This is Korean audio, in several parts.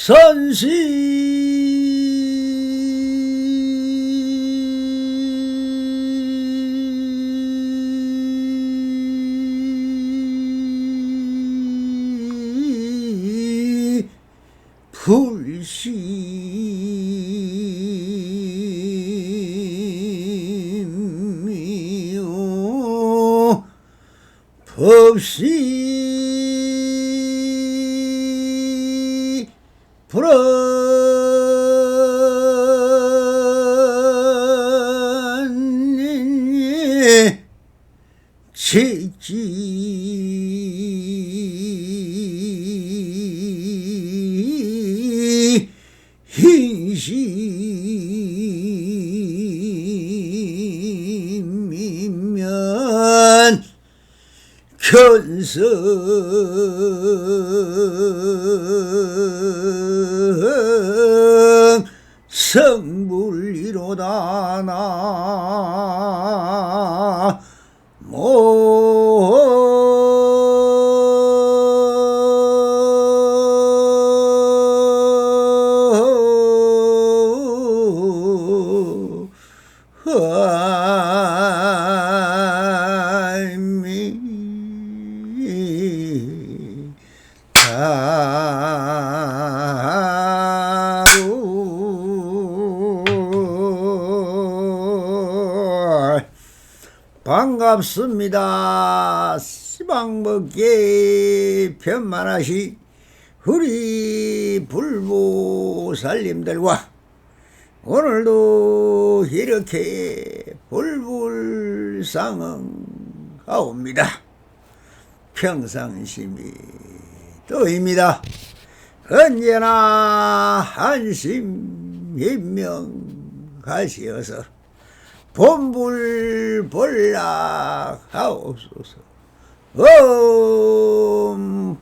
선시 불심이요 법시 불언니 직지 흰심이면 견성 성불이로다 반갑습니다. 시방먹기 편만하시 우리 불보살님들과 오늘도 이렇게 불불상응하옵니다. 평상심이 또입니다. 언제나 한심인명하시어서 본불본락하옵소서.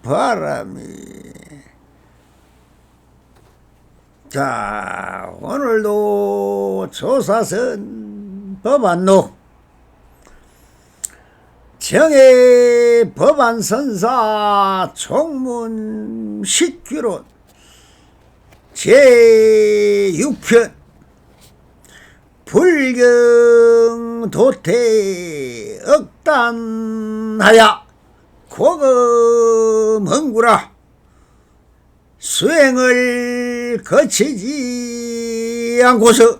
바람이. 자, 오늘도 조사선 법안록 정의 법안선사 총문 식규론 제6편 불경도태 억단하야 고금흥구라 수행을 거치지 않고서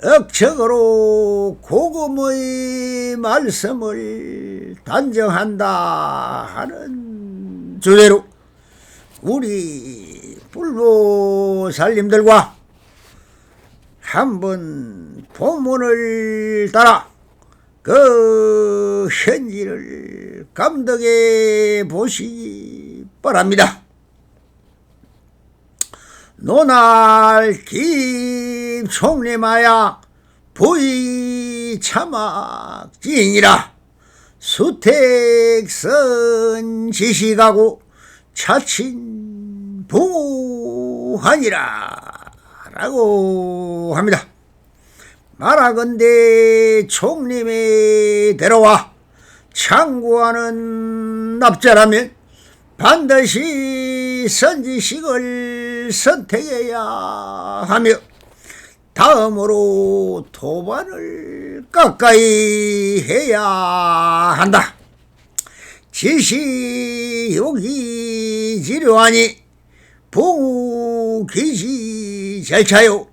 억척으로 고금의 말씀을 단정한다 하는 주제로 우리 불보살님들과 한번 본문을 따라 그 현지를 감독해 보시기 바랍니다. 노날 김총림하야 부의 참악지이니라 수택선 지식하고 차친 부하니라 라고 합니다. 말하건대 총림이 데려와 창구하는 납자라면 반드시 선지식을 선택해야 하며 다음으로 도반을 가까이 해야 한다. 지시욕이 지료하니 부기시 절차요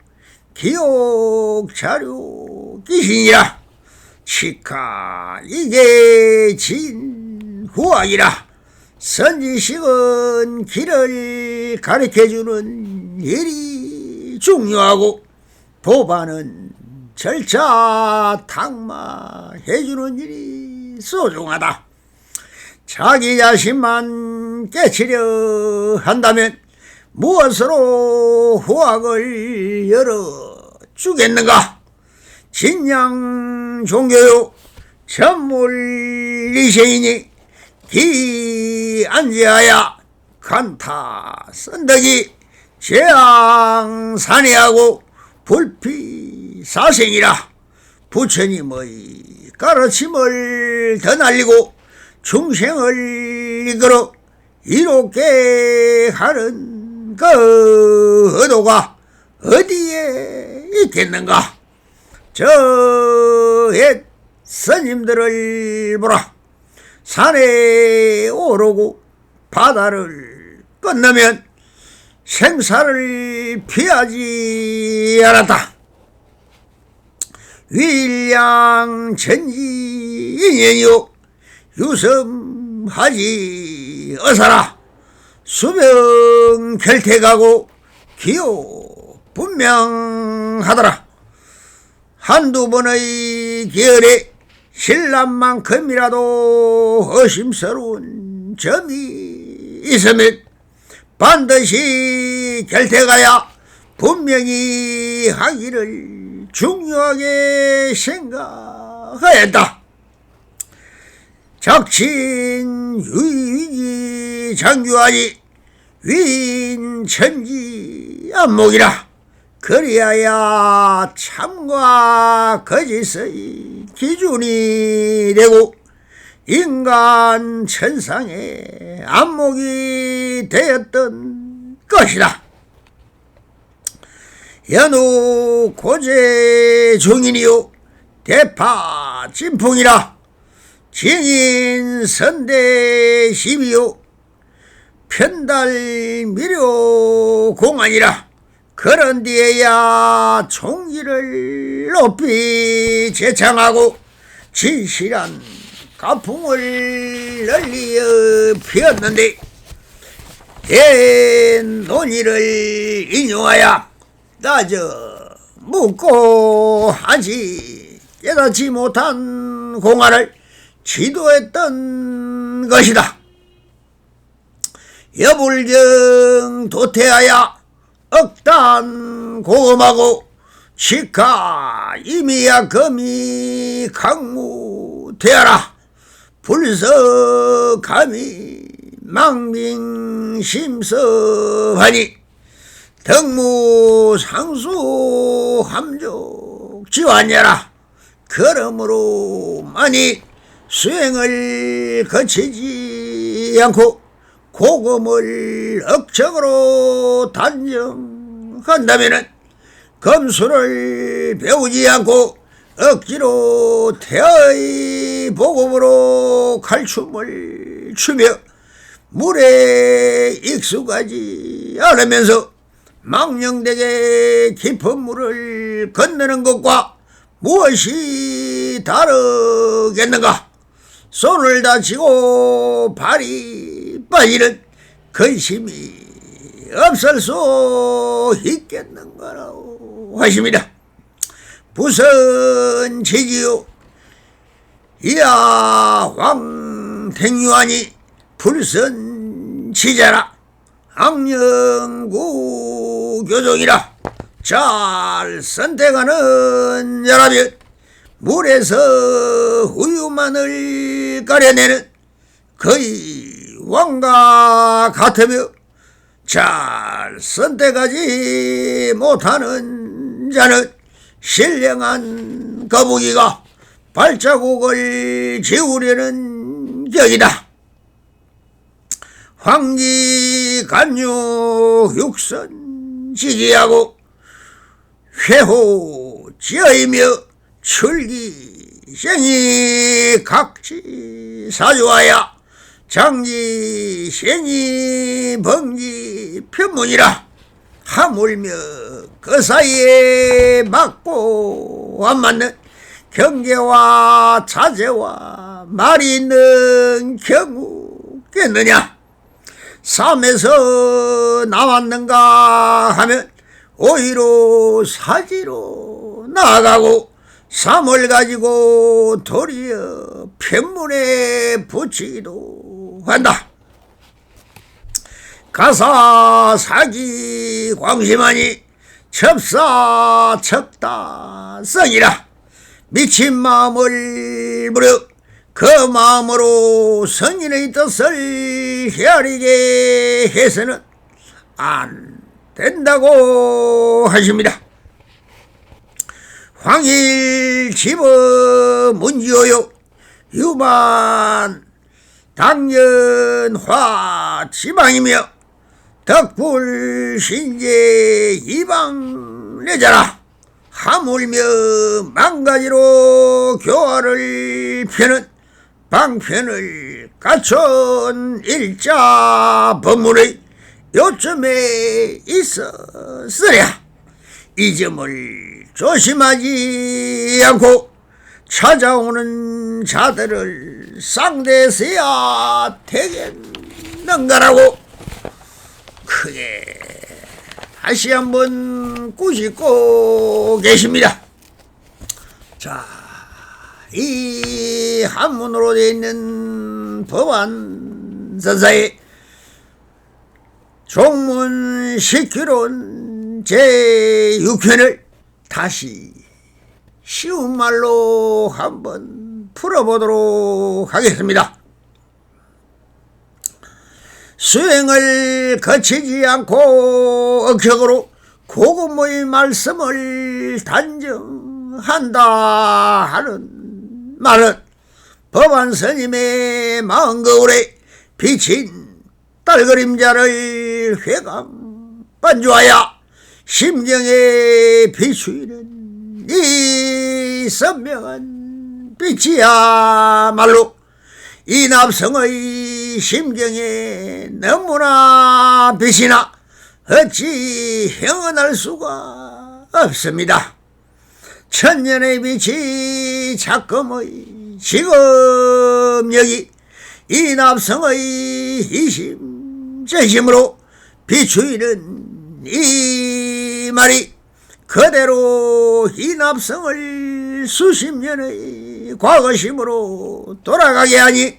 기옥자료 기신이라 치카 이게 진후학이라 선지식은 길을 가르쳐주는 일이 중요하고 도반은 절차 탁마해주는 일이 소중하다. 자기 자신만 깨치려 한다면 무엇으로 후학을 열어주겠는가? 진양 종교요 전물리세이니 기안지하야 간타 선덕이 재앙산이하고 불피사생이라 부처님의 가르침을 더 날리고 중생을 이끌어 이롭게 하는 그 의도가 어디에 있겠는가? 저 옛 스님들을 보라. 산에 오르고 바다를 건너면 생사를 피하지 않았다. 위량천지인연이요 유섬하지 어사라. 수명결택하고 기호 분명하더라. 한두 번의 기열에 신랑만큼이라도 의심스러운 점이 있으면 반드시 결택하여 분명히 하기를 중요하게 생각하였다. 적친 유의기 장교하니 위인천지 안목이라. 그리하여 참과 거짓의 기준이 되고 인간 천상의 안목이 되었던 것이다. 연후 고제 중인이요 대파 진풍이라. 징인 선대 시비요 편달 미료 공안이라. 그런 뒤에야 총기를 높이 제창하고 진실한 가풍을 널리 피웠는데 옛 논의를 인용하여 따져 묻고 하지 깨닫지 못한 공안을 지도했던 것이다. 여불경 도태하여 억단 고음하고 시카 이미야 금이 강무되어라. 불서감이 망빙심섭하니 덕무상수 함족 지환여라. 그러므로 만일 수행을 거치지 않고 고금을 억척으로 단정한다면은 검수를 배우지 않고 억지로 태의 보급으로 칼춤을 추며 물에 익숙하지 않으면서 망령되게 깊은 물을 건너는 것과 무엇이 다르겠는가? 손을 다치고 발이 빠지는 근심이 없을 수 있겠는가라고 하십니다. 부선 지지요 이하 황택유한이 불선 지자라. 악령구 교종이라. 잘 선택하는 여라면 물에서 우유만을 가려내는 거의 왕과 같으며 잘 선택하지 못하는 자는 신령한 거북이가 발자국을 지우려는 격이다. 황기간유 육선 지지하고 회호 지어이며 출기생이 각지 사주하여 장기생이 번기 편문이라. 하물며 그 사이에 맞고 안 맞는 경계와 자제와 말이 있는 경우겠느냐. 삶에서 나왔는가 하면 오히려 사지로 나아가고 삶을 가지고 도리어 편문에 붙이기도 한다. 가사 사기 광심하니 첩사 첩다성이라. 미친 마음을 무려 그 마음으로 성인의 뜻을 헤아리게 해서는 안 된다고 하십니다. 황일 집어 문지호요 유만 당연화 지방이며 덕불 신제 이방 내자라. 하물며 망가지로 교화를 펴는 방편을 갖춘 일자 법문의 요점에 있었으랴. 이 점을 조심하지 않고 찾아오는 자들을 상대해야 되겠는가라고 크게 다시 한번 꾸짖고 계십니다. 자, 이 한문으로 되어 있는 법안선사의 종문 10규론 제6편을 다시 쉬운 말로 한번 풀어보도록 하겠습니다. 수행을 거치지 않고 억척으로 고급의 말씀을 단정한다 하는 말은 법안 스님의 마음 거울에 비친 딸그림자를 회감 반주하여 심정에 비추이는 이 선명한 빛이야말로 이 납성의 심정에 너무나 빛이나 어찌 형언할 수가 없습니다. 천년의 빛이 작금의 지금 여기 이 납성의 이심전심으로 비추이는 이 말이 그대로 이 납성을 수십 년의 과거심으로 돌아가게 하니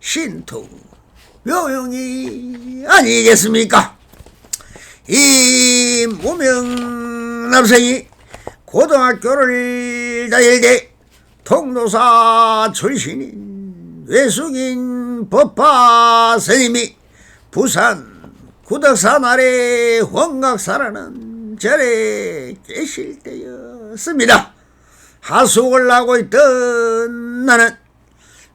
신통 묘용이 아니겠습니까? 이 무명 납성이 고등학교를 다닐 때 통도사 출신인 외숙인 법화 스님이 부산 구덕산 아래 원각사라는 절에 계실 때였습니다. 하숙을 하고 있던 나는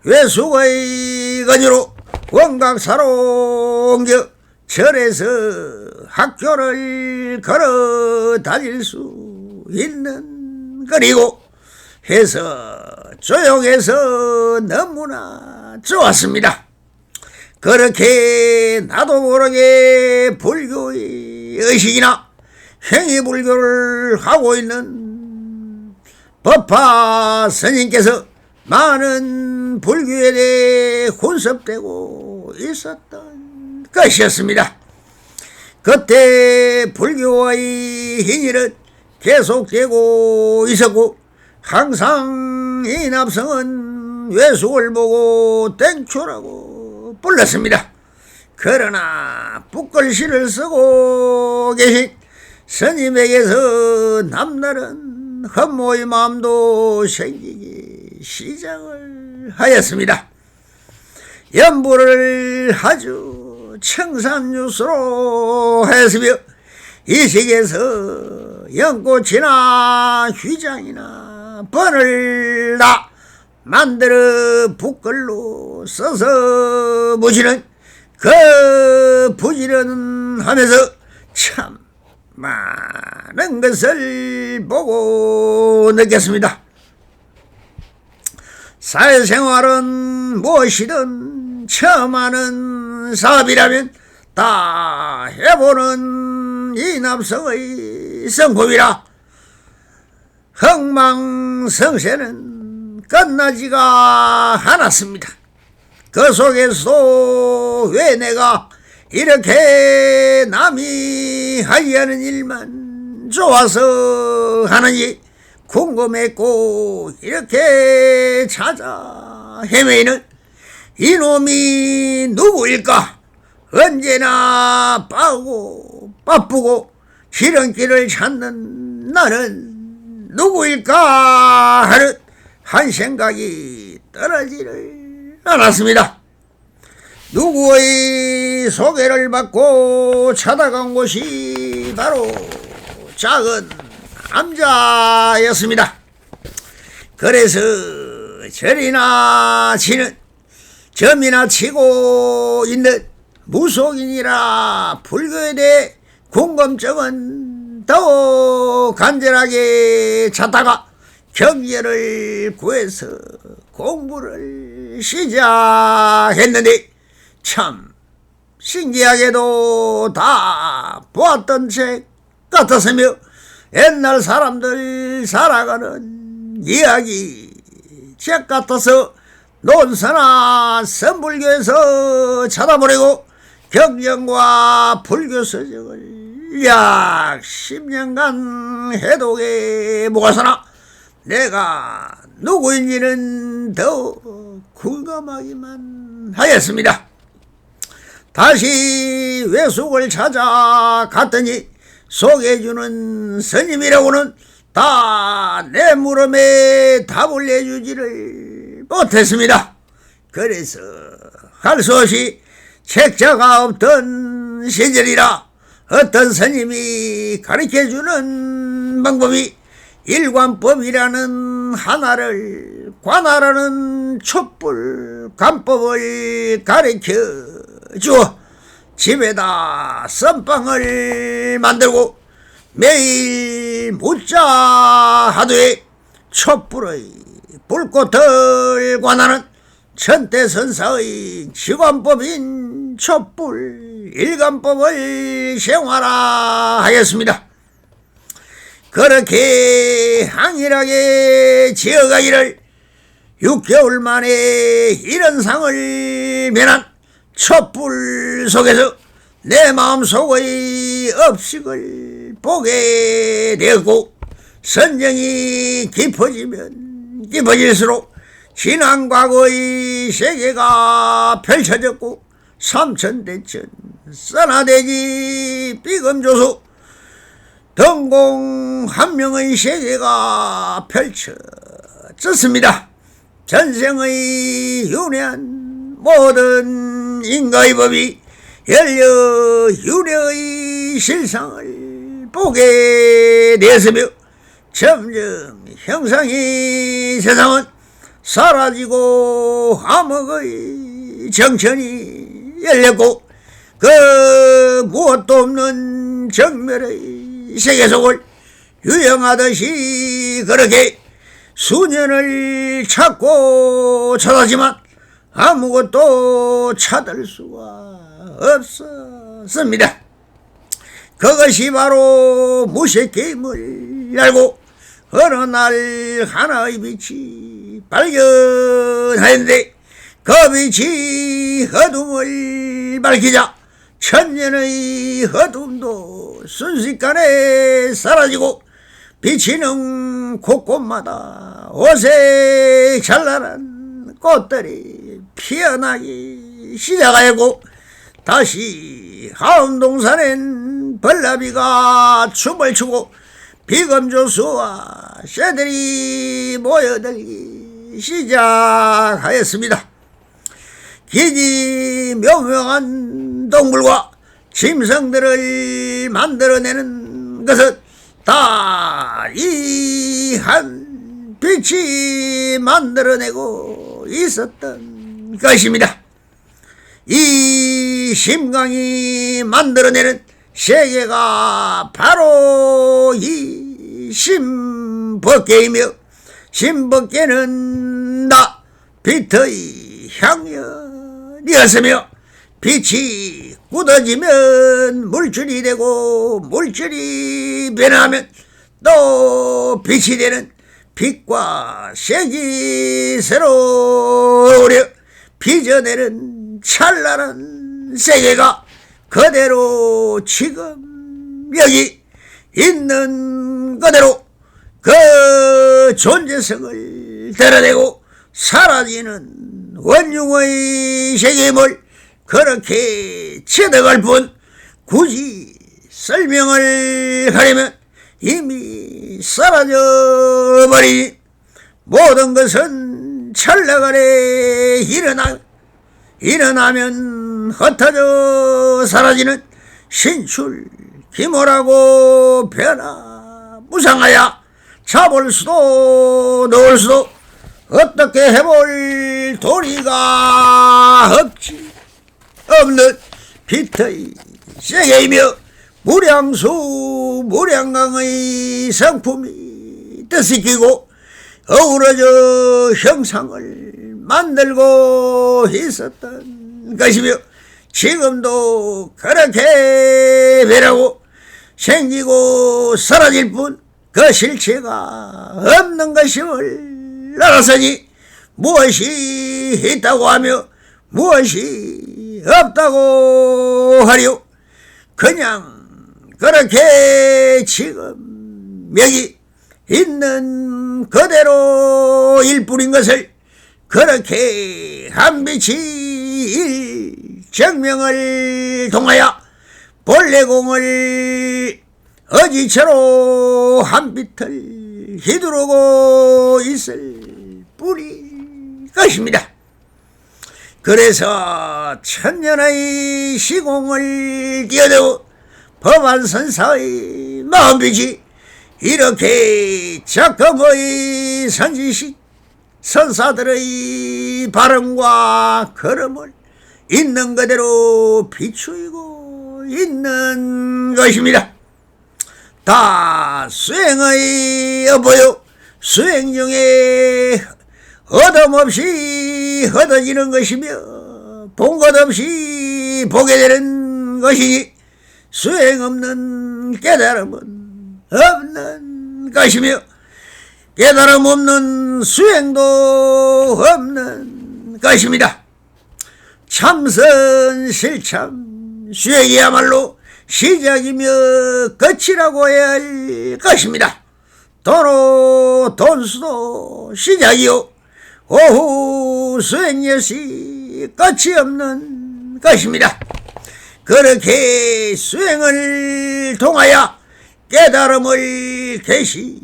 외숙의 건의로 원각사로 옮겨 절에서 학교를 걸어 다닐 수 있는 거리고 해서 조용해서 너무나 좋았습니다. 그렇게 나도 모르게 불교의 의식이나 행위불교를 하고 있는 법화 스님께서 많은 불교에 대해 혼섭되고 있었던 것이었습니다. 그때 불교의 행위는 계속되고 있었고 항상 이 납성은 외숙을 보고 땡초라고 불렀습니다. 그러나 붓글씨를 쓰고 계신 스님에게서 남다른 흠모의 마음도 생기기 시작을 하였습니다. 연부를 아주 청산유수로 하였으며 이 세계에서 연꽃이나 휘장이나 번을 다 만들어 붓글로 써서 묻히는 그 부지런하면서 참 많은 것을 보고 느꼈습니다. 사회생활은 무엇이든 처음 하는 사업이라면 다 해보는 이 납성의 성품이라 흥망성쇠는 끝나지가 않았습니다. 그 속에서도 왜 내가 이렇게 남이 하지 않은 일만 좋아서 하는지 궁금했고 이렇게 찾아 헤매는 이놈이 누구일까? 언제나 바쁘고 지름길을 찾는 나는 누구일까 하는 한 생각이 떨어지를 않았습니다. 누구의 소개를 받고 찾아간 곳이 바로 작은 남자였습니다. 그래서 절이나 치는 점이나 치고 있는 무속인이라 불교에 대해 궁금증은 더욱 간절하게 찾다가 경계를 구해서 공부를 시작했는데 참 신기하게도 다 보았던 책 같았으며 옛날 사람들 살아가는 이야기 책 같아서 논사나 선불교에서 찾아보려고 경전과 불교 서적을 약 10년간 해독해 모아서나 내가 누구인지는 더 궁금하기만 하였습니다. 다시 외숙을 찾아갔더니 소개해주는 스님이라고는 다 내 물음에 답을 내주지를 못했습니다. 그래서 할 수 없이 책자가 없던 시절이라 어떤 스님이 가르쳐주는 방법이 일관법이라는 하나를 관하라는 촛불 간법을 가르쳐 주어 집에다 선방을 만들고 매일 묻자 하되 촛불의 불꽃을 관하는 천태선사의 지관법인 촛불 일관법을 생활화 하였습니다. 그렇게 항일하게 지어가기를 6개월 만에 이런 상을 면한 촛불 속에서 내 마음속의 업식을 보게 되었고 선정이 깊어지면 깊어질수록 지난 과거의 세계가 펼쳐졌고 삼천대천 선화대지 비금조수 등공 한 명의 세계가 펼쳐졌습니다. 전생의 윤회한 모든 인과의 법이 열려 유래의 실상을 보게 되었으며 점점 형상의 세상은 사라지고 암흑의 정천이 열렸고 그 무엇도 없는 정멸의 세계 속을 유영하듯이 그렇게 수년을 찾고 찾았지만 아무것도 찾을 수가 없었습니다. 그것이 바로 무색게임을 알고 어느 날 하나의 빛이 발견하였는데 그 빛이 어둠을 밝히자 천년의 어둠도 순식간에 사라지고 비치는 곳곳마다 오색 찬란한 꽃들이 피어나기 시작하였고 다시 하운동산엔 벌나비가 춤을 추고 비금조수와 새들이 모여들기 시작하였습니다. 기지 묘명한 동물과 짐승들을 만들어내는 것은 다 이 한 빛이 만들어내고 있었던 것입니다. 이 심강이 만들어내는 세계가 바로 이 심법계이며 심법계는 다 빛의 향연이었으며 빛이 굳어지면 물질이 되고 물질이 변하면 또 빛이 되는 빛과 색이 새로 어우러 빚어내는 찬란한 세계가 그대로 지금 여기 있는 그대로 그 존재성을 드러내고 사라지는 원흉의 세계임을 그렇게 체득할 뿐 굳이 설명을 하려면 이미 사라져버리니 모든 것은 찰나간에 일어나면 흩어져 사라지는 신출 기모라고 변화무상하여 잡을 수도 놓을 수도 어떻게 해볼 도리가 없는 빛의 세계이며 무량수 무량강의 성품이 뜻이 끼고 어우러져 형상을 만들고 있었던 것이며 지금도 그렇게 변하고 생기고 사라질 뿐 그 실체가 없는 것임을 알았으니 무엇이 있다고 하며 무엇이 없다고 하리요. 그냥 그렇게 지금 여기 있는 그대로일 뿐인 것을 그렇게 한빛이 일정명을 통하여 본래공을 어지처로 한빛을 휘두르고 있을 뿐인 것입니다. 그래서 천년의 시공을 뛰어들고 법안선사의 마음빛이 이렇게 적금의 선지식 선사들의 발음과 걸음을 있는 그대로 비추이고 있는 것입니다. 다 수행의 여보요, 수행 중에 얻음없이 얻어지는 것이며 본 것 없이 보게 되는 것이니 수행 없는 깨달음은 없는 것이며 깨달음 없는 수행도 없는 것입니다. 참선 실참 수행이야말로 시작이며 끝이라고 해야 할 것입니다. 도로 돈수도 시작이요 오후 수행여시 끝이 없는 것입니다. 그렇게 수행을 통하여 깨달음을 계시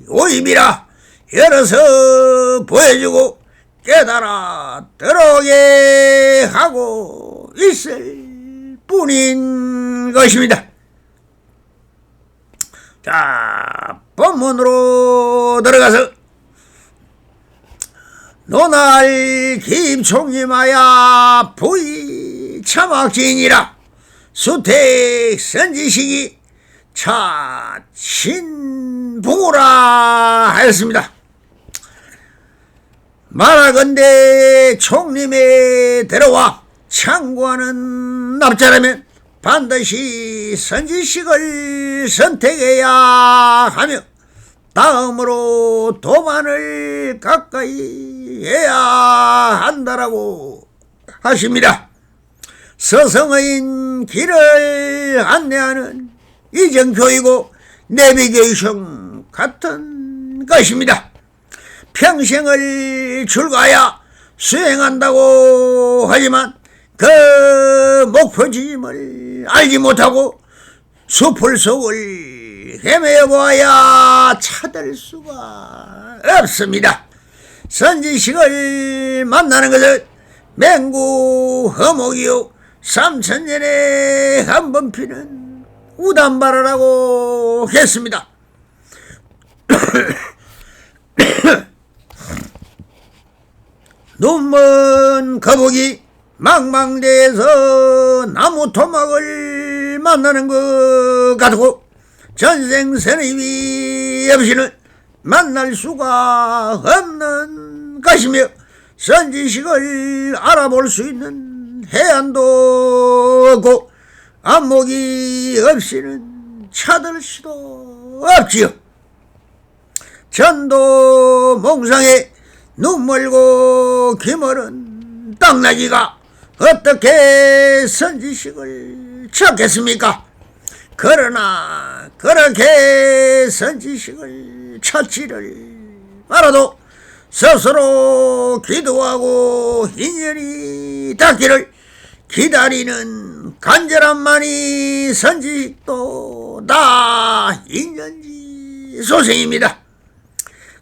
오임이라 열어서 보여주고 깨달아 들어오게 하고 있을 뿐인 것입니다. 자, 본문으로 들어가서 노날 김총림하야 부의 참학지인이라 수택 선지식이 차친부라 하였습니다. 말하건대 총림에 들어와 창구하는 납자라면 반드시 선지식을 선택해야 하며 다음으로 도만을 가까이 해야 한다라고 하십니다. 서성의 길을 안내하는 이정교이고 내비게이션 같은 것입니다. 평생을 출가하여 수행한다고 하지만 그 목표지임을 알지 못하고 숲을 속을 헤매어 보아야 찾을 수가 없습니다. 선지식을 만나는 것은 맹구 허목이요 3000년에 한 번 피는 우담바라라고 했습니다. 눈먼 거북이 망망대에서 나무 토막을 만나는 것 같고 전생 선임이 없이는 만날 수가 없는 것이며 선지식을 알아볼 수 있는 해안도 없고 안목이 없이는 찾을 수도 없지요. 전도 몽상에 눈 멀고 귀 멀은 땅나기가 어떻게 선지식을 찾겠습니까? 그러나 그렇게 선지식을 찾지를 말아도 스스로 기도하고 인연이 닿기를 기다리는 간절함만이 선지식도 다 인연지 소생입니다.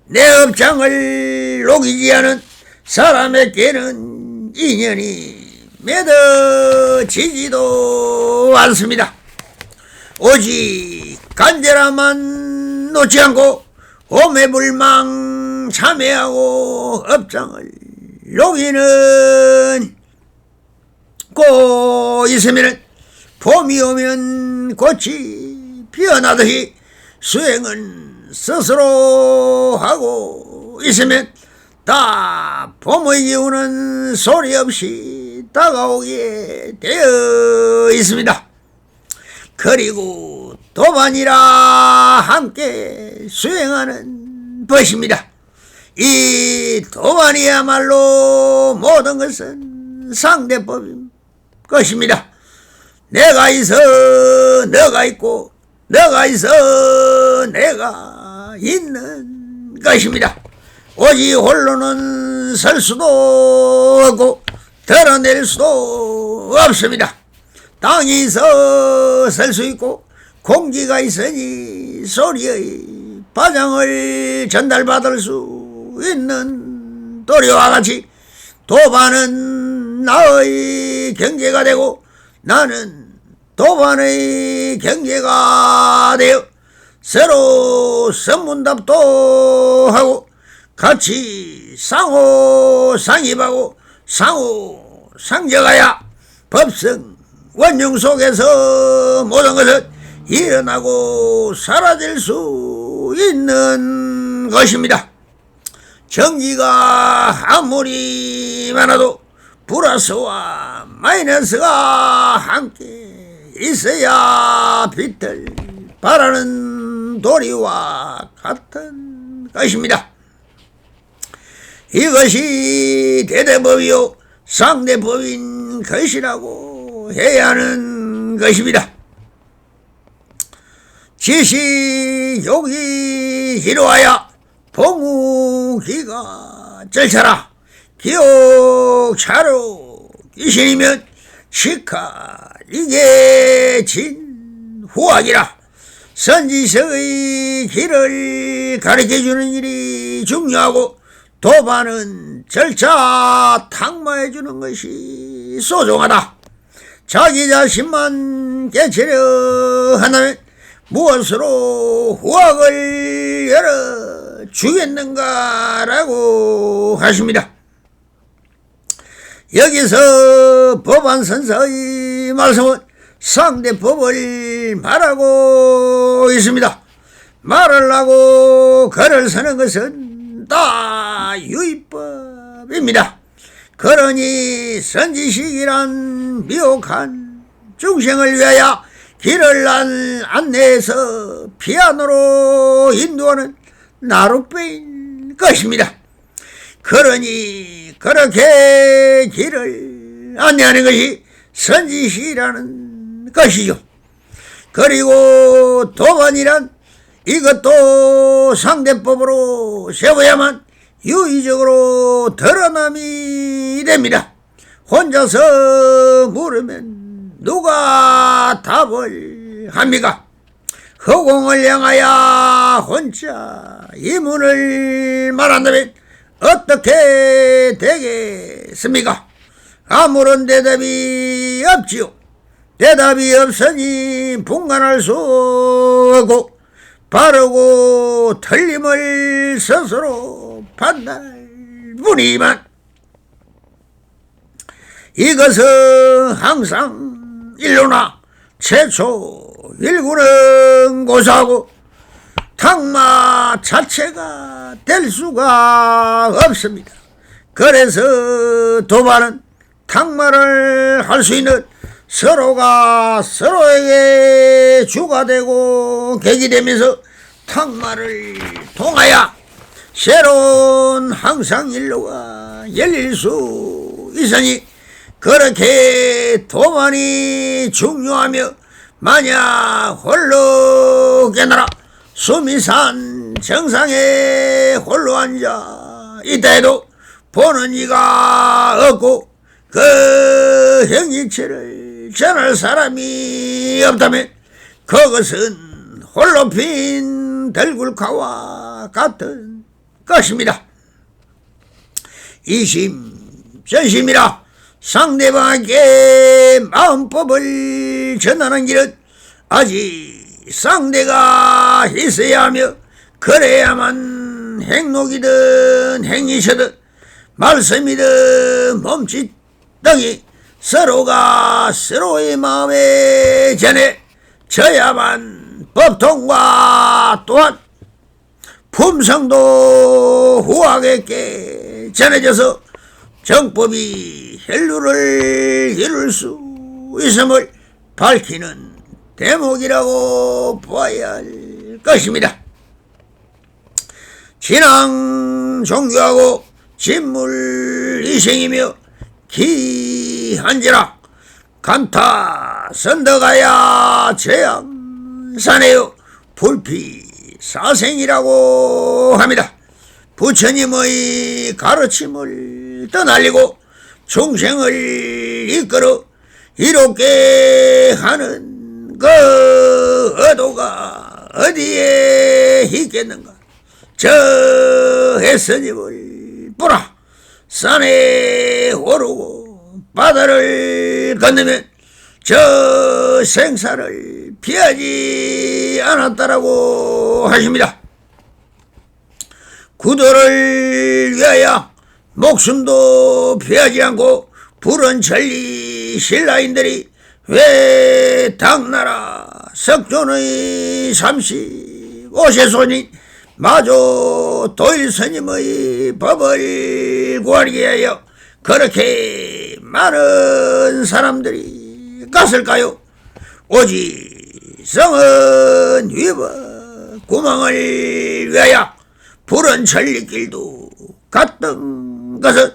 내 업장을 녹이지 않은 사람에게는 인연이 맺어지지도 않습니다. 오직 간절함만 놓지 않고 오매불망 참회하고 업장을 녹이는 걷고 있으면 봄이 오면 꽃이 피어나듯이 수행은 스스로 하고 있으면 다 봄의 기운은 소리 없이 다가오게 되어 있습니다. 그리고 도반이라 함께 수행하는 것입니다. 이 도반이야말로 모든 것은 상대법인 것입니다. 내가 있어 너가 있고 너가 있어 내가 있는 것입니다. 오직 홀로는 설 수도 없고 드러낼 수도 없습니다. 땅이 있어 설 수 있고 공기가 있으니 소리의 파장을 전달받을 수 있는 도리와 같이 도반은 나의 경계가 되고 나는 도반의 경계가 되어 서로 선문답도 하고 같이 상호 상입하고 상호 상적하여 법성 원흉 속에서 모든 것은 일어나고 사라질 수 있는 것입니다. 전기가 아무리 많아도 플러스와 마이너스가 함께 있어야 빛을 발하는 도리와 같은 것입니다. 이것이 대대법이요 상대법인 것이라고 해야 하는 것입니다. 지식욕이 기로하여 봉우기가 절차라. 기옥차로 귀신이면 시카 이게 진후학이라. 선지서의 길을 가르쳐주는 일이 중요하고 도반은 절차 탁마해주는 것이 소중하다. 자기 자신만 깨치려 한다면 무엇으로 후학을 열어 주겠는가라고 하십니다. 여기서 법안선사의 말씀은 상대법을 말하고 있습니다. 말하려고 글을 쓰는 것은 다 유의법입니다. 그러니 선지식이란 미혹한 중생을 위하여 길을 안내해서 피안으로 인도하는 나룻배인 것입니다. 그러니 그렇게 길을 안내하는 것이 선지식이라는 것이죠. 그리고 도반이란 이것도 상대법으로 세워야만 유의적으로 드러남이 됩니다. 혼자서 물으면 누가 답을 합니까? 허공을 향하여 혼자 이문을 말한다면 어떻게 되겠습니까? 아무런 대답이 없지요. 대답이 없으니 분간할 수 없고 바르고 틀림을 스스로 판단할 뿐이지만 이것은 항상 일로나 최초 일구는 고사하고 탁마 자체가 될 수가 없습니다. 그래서 도반은 탁마를 할 수 있는 서로가 서로에게 주가 되고 객이 되면서 탁마를 통하여 새로운 항상 일로가 열릴 수 있으니 그렇게 도반이 중요하며 만약 홀로 깨달아 숨이 산 정상에 홀로 앉아 있다 해도 보는 이가 없고 그 형이체를 전할 사람이 없다면 그것은 홀로 핀 들굴카와 같은 것입니다. 이심전심이라 상대방에게 마음법을 전하는 길은 아직 상대가 있어야 하며 그래야만 행록이든 행위시든 말씀이든 몸짓 등이 서로가 서로의 마음에 전해져야만 법통과 또한 품성도 후하게 전해져서 정법이 혈루를 이룰 수 있음을 밝히는 대목이라고 보아야 할 것입니다. 진앙 종교하고 진물이생이며 기한지라 감타 선덕하야 재앙사내요 불피사생이라고 합니다. 부처님의 가르침을 떠날리고 중생을 이끌어 이롭게 하는 그 의도가 어디에 있겠는가. 저 해스님을 보라. 산에 오르고 바다를 건너면 저 생사를 피하지 않았다라고 하십니다. 구도를 위하여 목숨도 피하지 않고 부른 천리 신라인들이 왜 당나라 석존의 35세손인 마조 도일스님의 법을 구하기 위하여 그렇게 많은 사람들이 갔을까요? 오직 성은 위법 구멍을 위하여 부른 천리길도 갔던 것은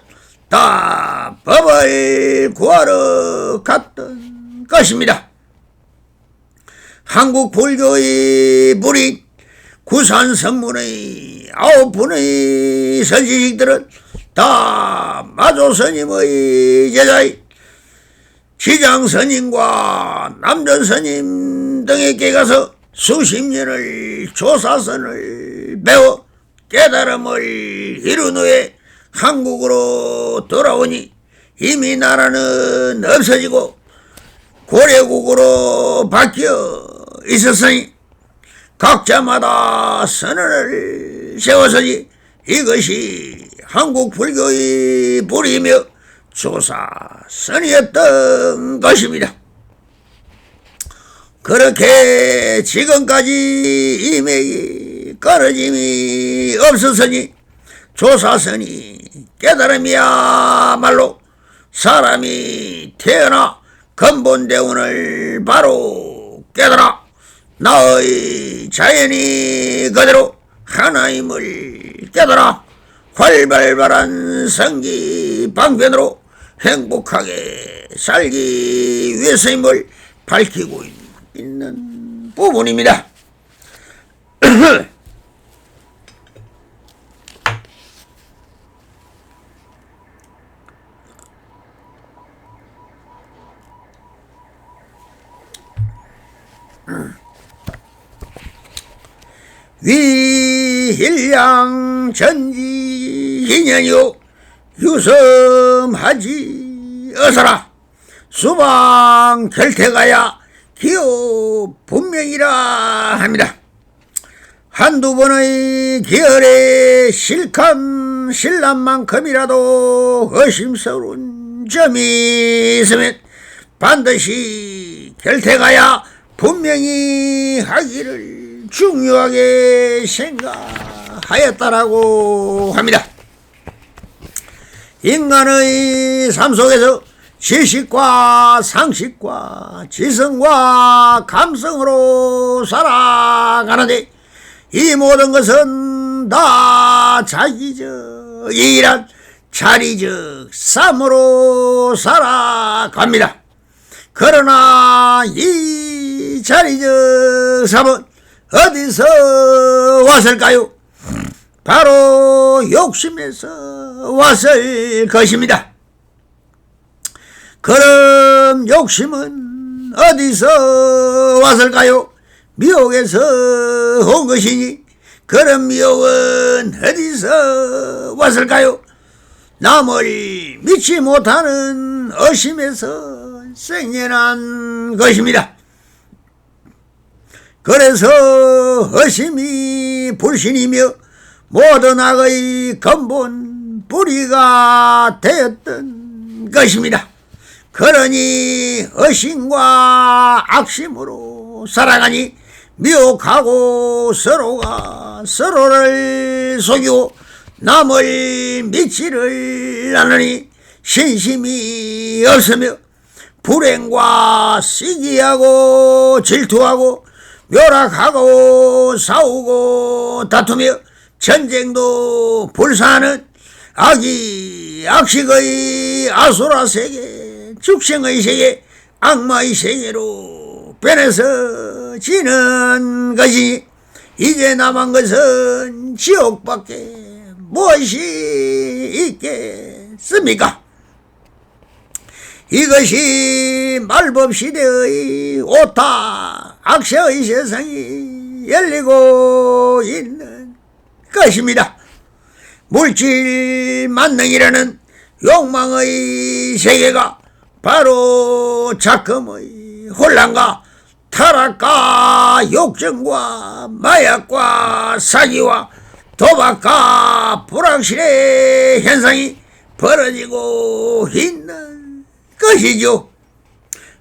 다 법을 구하러 갔던 것입니다. 한국 불교의 불인 구산선문의 9분의 선지식들은 다 마조스님의 제자인 지장스님과 남전스님 등에게 가서 수십 년을 조사선을 배워 깨달음을 이룬 후에 한국으로 돌아오니 이미 나라는 없어지고 고려국으로 바뀌어 있었으니 각자마다 선언을 세워서지 이것이 한국 불교의 불이며 조사선이었던 것입니다. 그렇게 지금까지 이미 끊어짐이 없었으니 조사선이 깨달음이야말로 사람이 태어나 근본대운을 바로 깨달아 나의 자연이 그대로 하나임을 깨달아 활발한 성기 방편으로 행복하게 살기 위해서임을 밝히고 있는 부분입니다. 위일량 전지 희년이요 유섬하지 어서라. 수방 결태가야 기호 분명이라 합니다. 한두 번의 기혈에 실감 신란만큼이라도 의심스러운 점이 있으면 반드시 결태가야 분명히 하기를 중요하게 생각하였다라고 합니다. 인간의 삶 속에서 지식과 상식과 지성과 감성으로 살아가는데 이 모든 것은 다 자기적 이란 자리적 삶으로 살아갑니다. 그러나 이 자리적 삶은 어디서 왔을까요? 바로 욕심에서 왔을 것입니다. 그럼 욕심은 어디서 왔을까요? 미혹에서 온 것이니 그럼 미혹은 어디서 왔을까요? 남을 믿지 못하는 의심에서 생겨난 것입니다. 그래서 의심이 불신이며 모든 악의 근본 뿌리가 되었던 것입니다. 그러니 의심과 악심으로 살아가니 미혹하고 서로가 서로를 속이고 남을 믿지를 않으니 신심이 없으며 불행과 시기하고 질투하고 묘락하고 싸우고 다투며 전쟁도 불사하는 악식의 아수라 세계, 죽생의 세계, 악마의 세계로 변해서 지는 것이니 이제 남은 것은 지옥밖에 무엇이 있겠습니까? 이것이 말법시대의 오타 악세의 세상이 열리고 있는 것입니다. 물질 만능이라는 욕망의 세계가 바로 작금의 혼란과 타락과 욕정과 마약과 사기와 도박과 불확실의 현상이 벌어지고 있는 것이죠.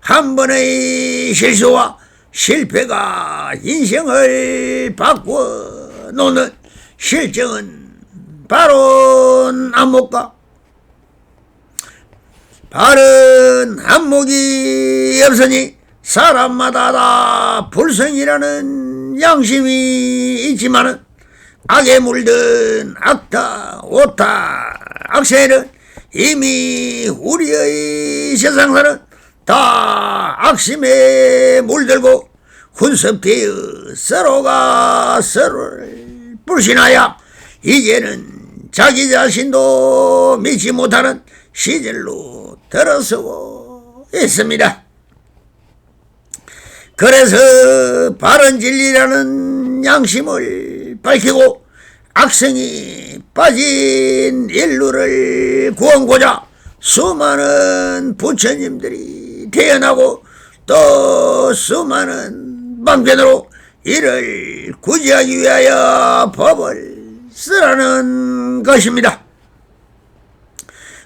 한 번의 실수와 실패가 인생을 바꿔 놓는 실정은 바로 안목과 바른 안목이 없으니 사람마다 다 불성이라는 양심이 있지만은 악에 물든 악타, 오타, 악세는 이미 우리의 세상사는 다 악심에 물들고 혼섭되어 서로가 서로를 불신하여 이제는 자기 자신도 믿지 못하는 시절로 들어서고 있습니다. 그래서 바른 진리라는 양심을 밝히고 악성이 빠진 인류를 구원고자 수많은 부처님들이 태어나고 또 수많은 방편으로 이를 구제하기 위하여 법을 쓰라는 것입니다.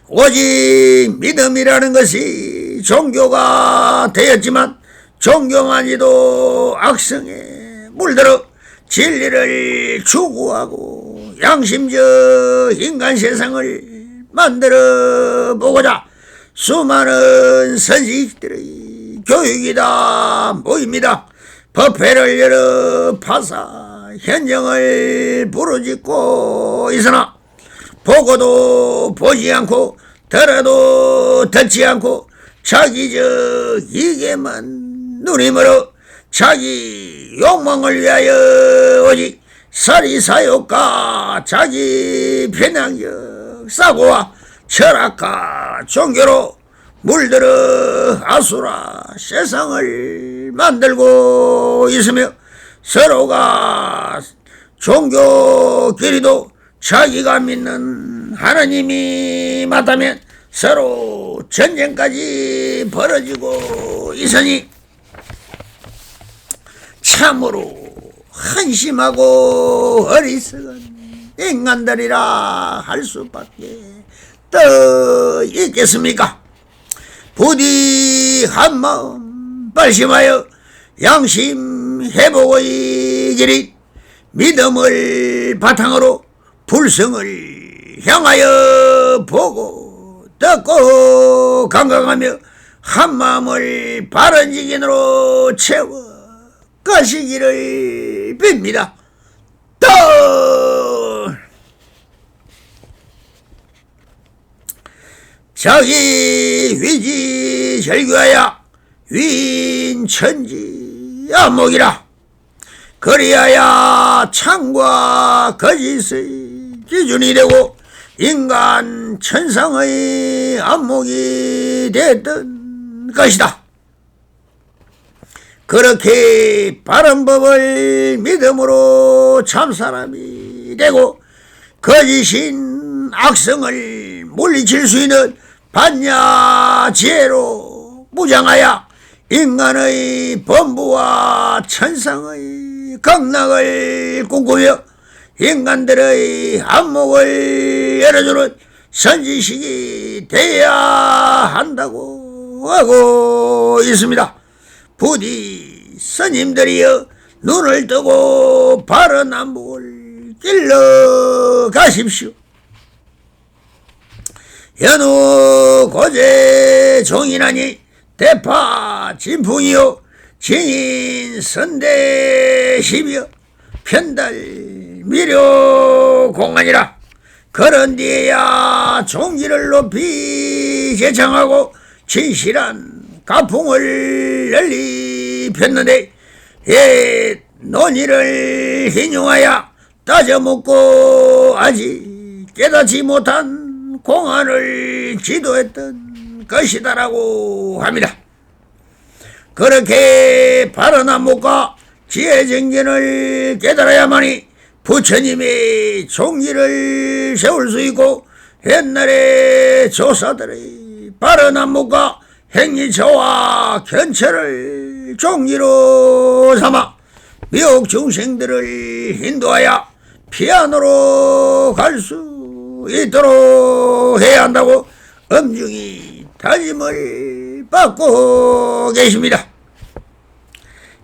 오직 믿음이라는 것이 종교가 되었지만 종교만이도 악성에 물들어 진리를 추구하고 양심적 인간 세상을 만들어 보고자 수많은 선지식들의 교육이 다 모입니다. 법회를 열어 파사 현정을 부르짖고 있으나 보고도 보지 않고 들어도 듣지 않고 자기적 이익에만 눈이 멀어 자기 욕망을 위하여 오직 사리사욕과 자기 편향적 사고와 철학과 종교로 물들어 아수라 세상을 만들고 있으며 서로가 종교 길이도 자기가 믿는 하나님이 맞다면 서로 전쟁까지 벌어지고 있으니 참으로 한심하고 어리석은 인간들이라 할 수밖에 더 있겠습니까? 부디 한마음 발심하여 양심 회복의 길이 믿음을 바탕으로 불성을 향하여 보고 듣고 강강하며 한마음을 바른 지견으로 채워 가시기를 빕니다. 또 자기 위지 절규하여 위인천지 안목이라 그리하여 참과 거짓의 기준이 되고 인간 천상의 안목이 됐던 것이다. 그렇게 바른 법을 믿음으로 참사람이 되고 거짓인 악성을 물리칠 수 있는 반야 지혜로 무장하여 인간의 범부와 천상의 극락을 꿈꾸며 인간들의 안목을 열어주는 선지식이 되어야 한다고 하고 있습니다. 부디 스님들이여 눈을 뜨고 바른 안목을 길러 가십시오. 연우 고제 종이나니 대파 진풍이요 진인 선대시며 편달 미려 공안이라. 그런 뒤에야 종기를 높이 제창하고 진실한 가풍을 널리 폈는데 옛 논의를 인용하여 따져먹고 아직 깨닫지 못한 공안을 지도했던 것이다라고 합니다. 그렇게 바른 안목과 지혜정견을 깨달아야만이 부처님의 종기를 세울 수 있고 옛날의 조사들의 바른 안목과 행위처와 견처를 종기로 삼아 미혹 중생들을 인도하여 피안으로 갈 수 있도록 해야 한다고 엄중히 다짐을 받고 계십니다.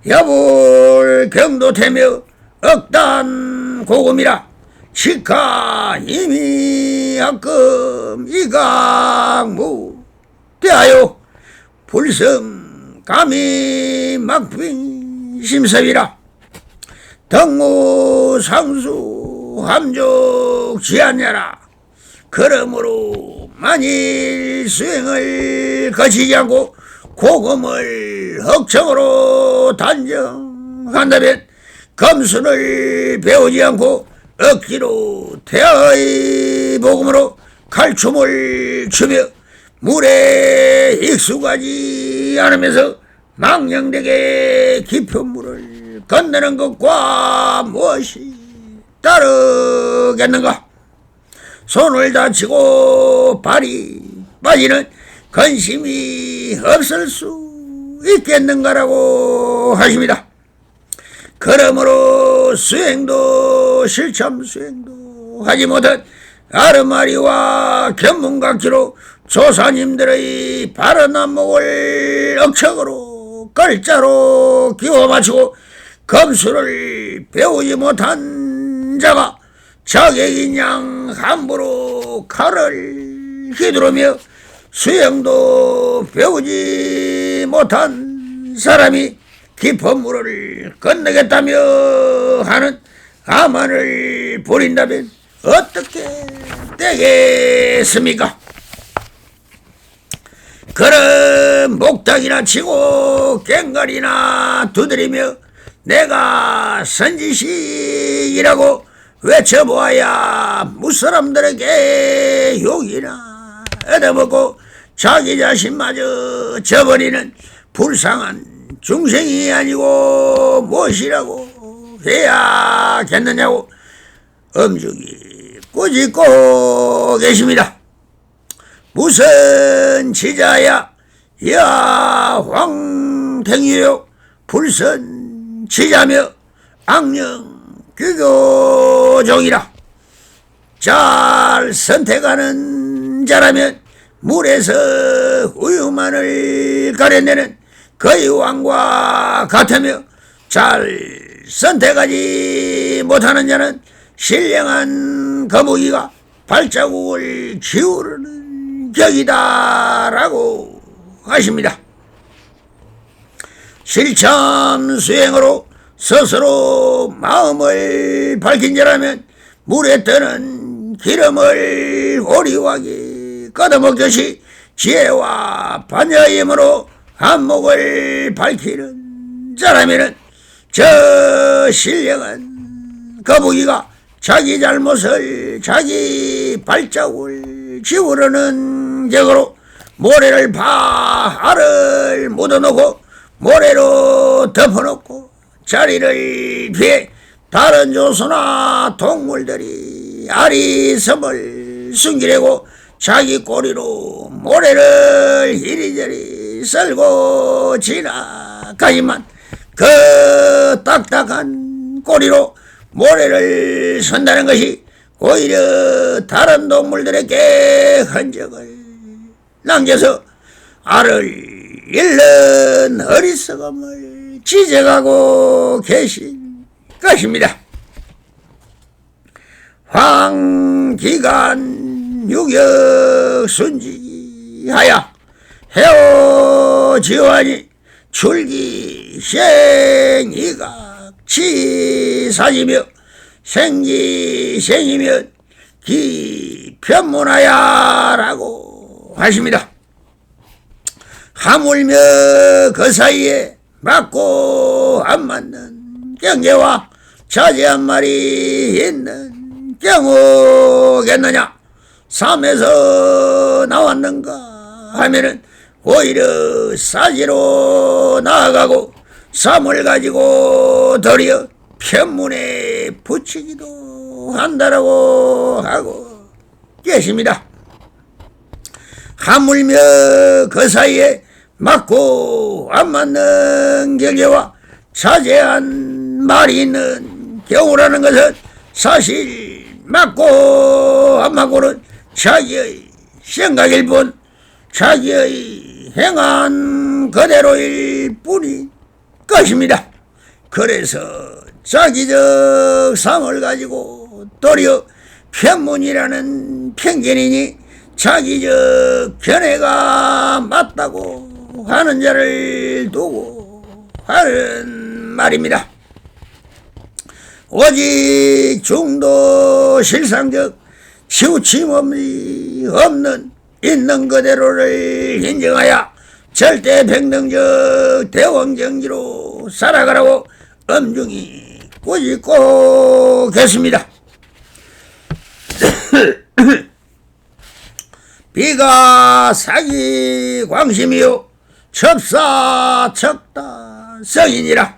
야불 경도태며 억단 고금이라 시카 이미 학금 이강무 대하여 불성 감히 막빙 심섭이라. 덕무 상수 함족 지하냐라. 그러므로 만일 수행을 거치지 않고 고금을 흑청으로 단정한다면 검순을 배우지 않고 억지로 태아의 복음으로 칼춤을 추며 물에 익숙하지 않으면서 망령되게 깊은 물을 건너는 것과 무엇이 다르겠는가. 손을 다치고 발이 빠지는 근심이 없을 수 있겠는가라고 하십니다. 그러므로 수행도 실참 수행도 하지 못한 아르마리와 견문각기로 조사님들의 바른 안목을 억척으로 걸자로 끼워 맞추고 검수를 배우지 못한 자가 자객인 양 함부로 칼을 휘두르며 수행도 배우지 못한 사람이 깊은 물을 건너겠다며 하는 아만을 부린다면 어떻게 되겠습니까? 그런 목탁이나 치고 꽹과리나 두드리며 내가 선지식이라고 외쳐보아야 무사람들에게 욕이나 얻어먹고 자기 자신마저 저버리는 불쌍한 중생이 아니고 무엇이라고 해야겠느냐고 엄중히 꾸짖고 계십니다. 무슨 지자야 야황탱유요 불선 지자며 악령 규교종이라. 잘 선택하는 자라면 물에서 우유만을 가려내는 거의 왕과 같으며 잘 선택하지 못하는 자는 신령한 거북이가 발자국을 기울이는 격이다라고 하십니다. 실참 수행으로 스스로 마음을 밝힌 자라면 물에 뜨는 기름을 오리와기 걷어먹듯이 지혜와 반야의 힘으로 안목을 밝히는 자라면은 저 신령한 거북이가 자기 잘못을 자기 발자국을 지우려는 격으로 모래를 알을 묻어놓고 모래로 덮어놓고 자리를 피해 다른 조소나 동물들이 알이 섬을 숨기려고 자기 꼬리로 모래를 이리저리 썰고 지나가지만 그 딱딱한 꼬리로 모래를 선다는 것이 오히려 다른 동물들에게 흔적을 남겨서 알을 잃는 어리석음을 지적하고 계신 것입니다. 황기간 유격순지하여 해오지환이 출기생이각치사지며 생기생이면 기편문하야라고 하십니다. 하물며 그 사이에 맞고 안 맞는 경계와 자제한 말이 있는 경우겠느냐? 삶에서 나왔는가 하면은 오히려 사지로 나아가고 삶을 가지고 도리어 편문에 붙이기도 한다라고 하고 계십니다. 하물며 그 사이에 맞고 안 맞는 경계와 자제한 말이 있는 경우라는 것은 사실 맞고 안 맞고는 자기의 생각일 뿐 자기의 행한 그대로일 뿐인 것입니다. 그래서 자기적 삶을 가지고 도리어 편문이라는 편견이니 자기적 견해가 맞다고 하는 자를 두고 하는 말입니다. 오직 중도 실상적 치우침 없는 있는 그대로를 인정하여 절대 평등적 대왕정지로 살아가라고 엄중히 꾸짖고 계십니다. 비가 사기 광심이요 첩사척다 성인이라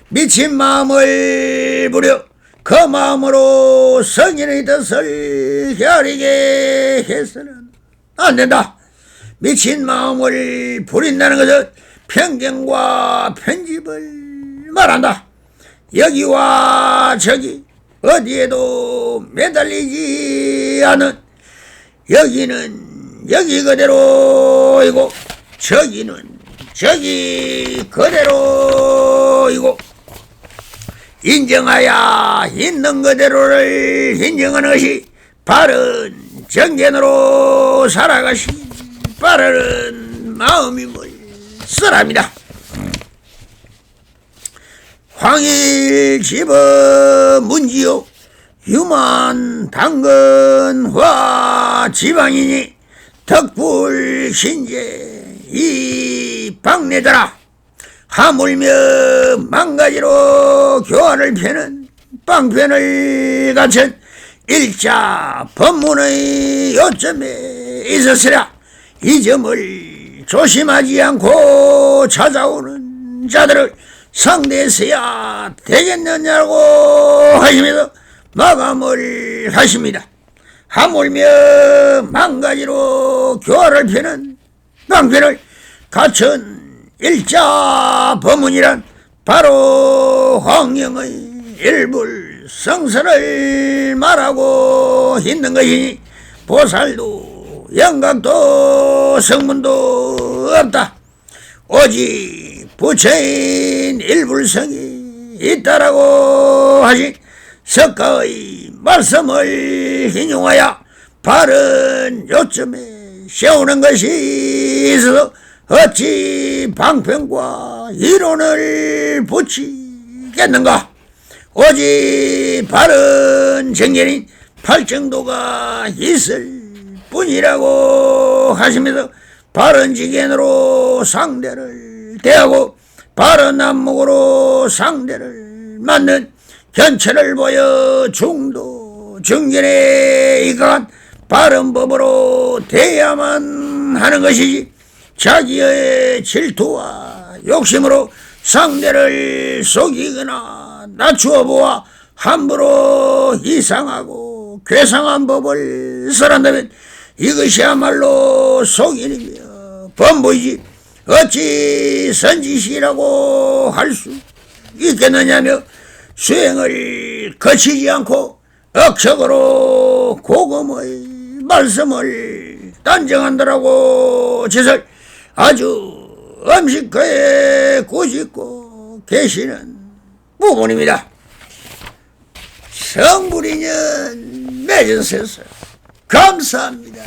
미친 마음을 부려 그 마음으로 성인의 뜻을 가리게 해서는 안 된다. 미친 마음을 부린다는 것은 편견과 편집을 말한다. 여기와 저기 어디에도 매달리지 않은 여기는 여기 그대로이고 저기는 저기 그대로이고 인정하여 있는 그대로를 인정하는 것이 바른 정견으로 살아가시 바른 마음임을 쓰랍니다. 황일집어 문지요 유만 당근화 지방이니 덕불신제 이 박내자라. 하물며 망가지로 교환을 펴는 빵편을 갖춘 일자 법문의 요점에 있었으랴. 이 점을 조심하지 않고 찾아오는 자들을 상대했어야 되겠느냐고 하시면서 마감을 하십니다. 하물며 망가지로 교화를 펴는 방편을 갖춘 일자 법문이란 바로 황령의 일불 성설을 말하고 있는 것이니 보살도 영각도 성문도 없다. 오직 부처인 일불성이 있다라고 하신 석가의 말씀을 인용하여 바른 요점에 세우는 것이 있어서 어찌 방편과 이론을 붙이겠는가. 오직 바른 정견인 팔정도가 있을 뿐이라고 하시면서 바른 지견으로 상대를 대하고 바른 안목으로 상대를 맞는 견체를 보여 중도 정견에 이강한 바른 법으로 대야만 하는 것이지 자기의 질투와 욕심으로 상대를 속이거나 낮추어 보아 함부로 이상하고 괴상한 법을 설한다면 이것이야말로 속인이며 범보이지 어찌 선지시라고 할 수 있겠느냐며 수행을 거치지 않고 억척으로 고금의 말씀을 단정한다라고 짓을 아주 음식가에 고집고 계시는 부모님이다. 성불인연 맺으셔서 감사합니다.